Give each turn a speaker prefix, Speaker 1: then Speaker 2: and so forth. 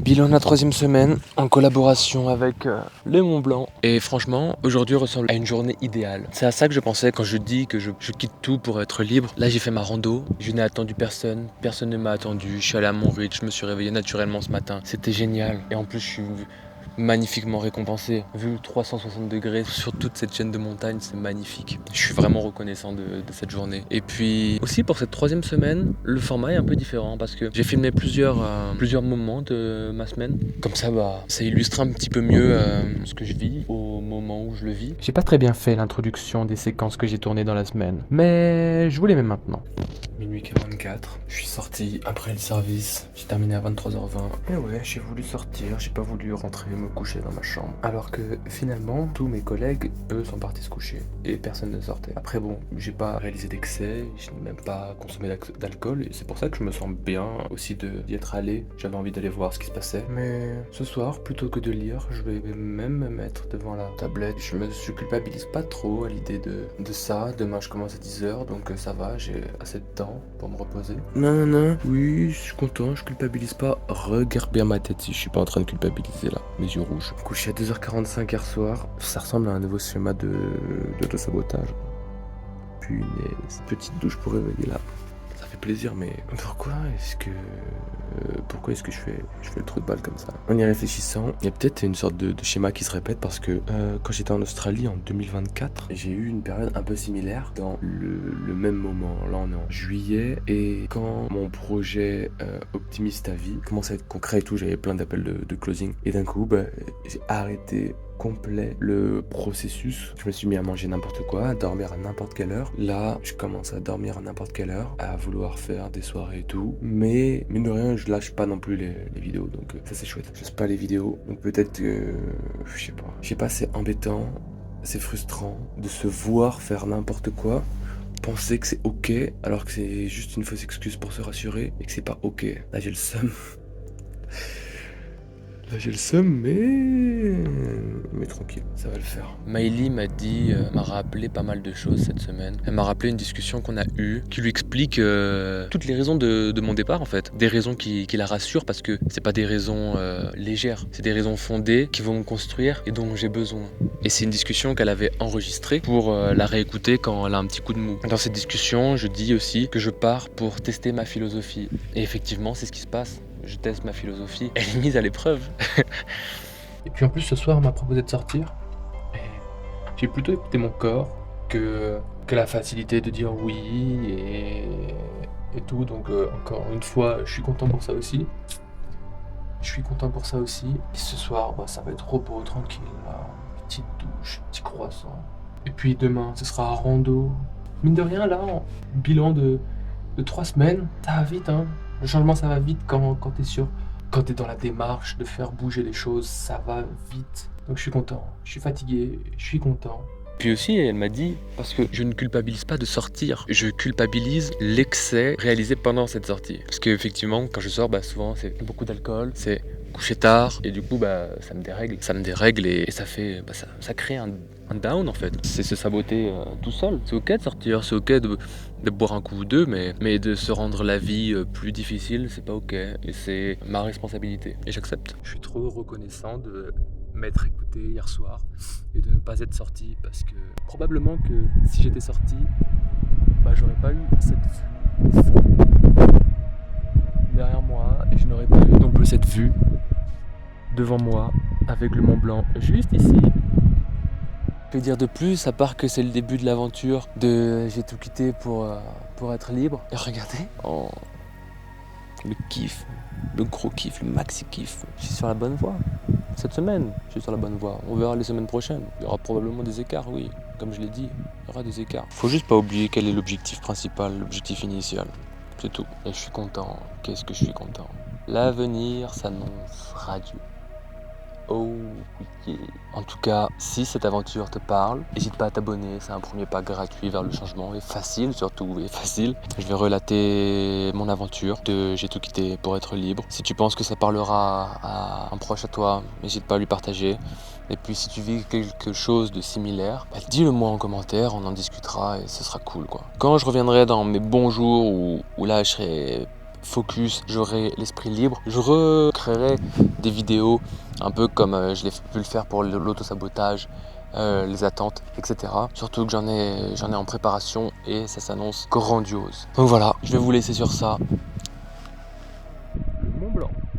Speaker 1: Bilan de la 3e semaine en collaboration avec le Mont Blanc. Et franchement, aujourd'hui ressemble à une journée idéale. C'est à ça que je pensais quand je dis que je quitte tout pour être libre. Là, j'ai fait ma rando, je n'ai attendu personne, personne ne m'a attendu. Je suis allé à Montreach, je me suis réveillé naturellement ce matin. C'était génial. Et en plus, je suis magnifiquement récompensé. Vu 360 degrés sur toute cette chaîne de montagnes, c'est magnifique. Je suis vraiment reconnaissant de cette journée. Et puis aussi pour cette 3e semaine, le format est un peu différent parce que j'ai filmé plusieurs moments de ma semaine. Comme ça, ça illustre un petit peu mieux ce que je vis au moment où je le vis. J'ai pas très bien fait l'introduction des séquences que j'ai tournées dans la semaine, mais je vous les mets maintenant. Minuit 44, je suis sorti après le service, j'ai terminé à 23h20. Et ouais, j'ai voulu sortir, j'ai pas voulu rentrer me coucher dans ma chambre. Alors que finalement, tous mes collègues, eux, sont partis se coucher et personne ne sortait. Après bon, j'ai pas réalisé d'excès, je n'ai même pas consommé d'alcool et c'est pour ça que je me sens bien aussi d'y être allé. J'avais envie d'aller voir ce qui se passait. Mais ce soir, plutôt que de lire, je vais même me mettre devant la tablette. Je culpabilise pas trop à l'idée de ça. Demain, je commence à 10h, donc ça va, j'ai assez de temps pour me reposer. Non, oui, je suis content, je culpabilise pas. Regarde bien ma tête si je suis pas en train de culpabiliser là, mes yeux rouges. Couché à 2h45 hier soir, ça ressemble à un nouveau schéma d'auto-sabotage. Punaise, petite douche pour réveiller là. Ça fait plaisir, mais pourquoi est-ce que je fais le trou de balle comme ça? En y réfléchissant, il y a peut-être une sorte de schéma qui se répète parce que quand j'étais en Australie en 2024, j'ai eu une période un peu similaire dans le même moment. Là, on est en juillet et quand mon projet Optimiste à vie commençait à être concret et tout, j'avais plein d'appels de closing et d'un coup, j'ai arrêté complet le processus. Je me suis mis à manger n'importe quoi, à dormir à n'importe quelle heure. Là, je commence à dormir à n'importe quelle heure, à vouloir faire des soirées et tout. Mais mine de rien, je lâche pas non plus les vidéos. Donc ça c'est chouette. Je lâche pas les vidéos. Donc peut-être que je sais pas. C'est embêtant, c'est frustrant de se voir faire n'importe quoi. Penser que c'est ok alors que c'est juste une fausse excuse pour se rassurer et que c'est pas ok. Là j'ai le seum. Là j'ai le seum, mais tranquille, ça va le faire. Maëlie m'a rappelé pas mal de choses cette semaine. Elle m'a rappelé une discussion qu'on a eue qui lui explique toutes les raisons de mon départ en fait. Des raisons qui la rassurent parce que c'est pas des raisons légères, c'est des raisons fondées qui vont me construire et dont j'ai besoin. Et c'est une discussion qu'elle avait enregistrée pour la réécouter quand elle a un petit coup de mou. Dans cette discussion, je dis aussi que je pars pour tester ma philosophie. Et effectivement, c'est ce qui se passe. Je teste ma philosophie, elle est mise à l'épreuve. Et puis en plus ce soir on m'a proposé de sortir. Et j'ai plutôt écouté mon corps que la facilité de dire oui et tout. Donc encore une fois, je suis content pour ça aussi. Et ce soir, ça va être repos, tranquille. Là. Petite douche, petit croissant. Et puis demain, ce sera un rando. Mine de rien, là, bilan de 3 semaines, ça va vite, hein. Le changement, ça va vite quand t'es sûr. Quand t'es dans la démarche de faire bouger les choses, ça va vite. Donc je suis content, je suis fatigué, je suis content. Puis aussi, elle m'a dit, parce que je ne culpabilise pas de sortir, je culpabilise l'excès réalisé pendant cette sortie. Parce qu'effectivement, quand je sors, souvent c'est beaucoup d'alcool, c'est coucher tard, et du coup, ça me dérègle et ça fait, ça crée un down en fait. C'est se saboter tout seul. C'est ok de sortir, c'est ok de boire un coup ou deux, mais de se rendre la vie plus difficile, c'est pas ok. Et c'est ma responsabilité. Et j'accepte. Je suis trop reconnaissant de m'être écouté hier soir et de ne pas être sorti parce que probablement que si j'étais sorti, j'aurais pas eu cette vue derrière moi et je n'aurais pas eu non plus cette vue devant moi avec le Mont Blanc juste ici. Que dire de plus à part que c'est le début de l'aventure j'ai tout quitté pour être libre. Et regardez, le kiff, le gros kiff, le maxi kiff. Je suis sur la bonne voie. Cette semaine, je suis sur la bonne voie. On verra les semaines prochaines. Il y aura probablement des écarts, oui. Comme je l'ai dit, il y aura des écarts. Faut juste pas oublier quel est l'objectif principal, l'objectif initial. C'est tout. Et je suis content. Qu'est-ce que je suis content. L'avenir s'annonce radieux. Oh oui. En tout cas, si cette aventure te parle, n'hésite pas à t'abonner, c'est un premier pas gratuit vers le changement et facile surtout, et facile. Je vais relater mon aventure de j'ai tout quitté pour être libre. Si tu penses que ça parlera à un proche à toi, n'hésite pas à lui partager. Et puis si tu vis quelque chose de similaire, dis-le moi en commentaire, on en discutera et ce sera cool quoi. Quand je reviendrai dans mes bons jours où là je serai focus, j'aurai l'esprit libre. Je recréerai des vidéos un peu comme je l'ai pu le faire pour l'auto-sabotage, les attentes, etc. Surtout que j'en ai en préparation et ça s'annonce grandiose. Donc voilà, je vais vous laisser sur ça.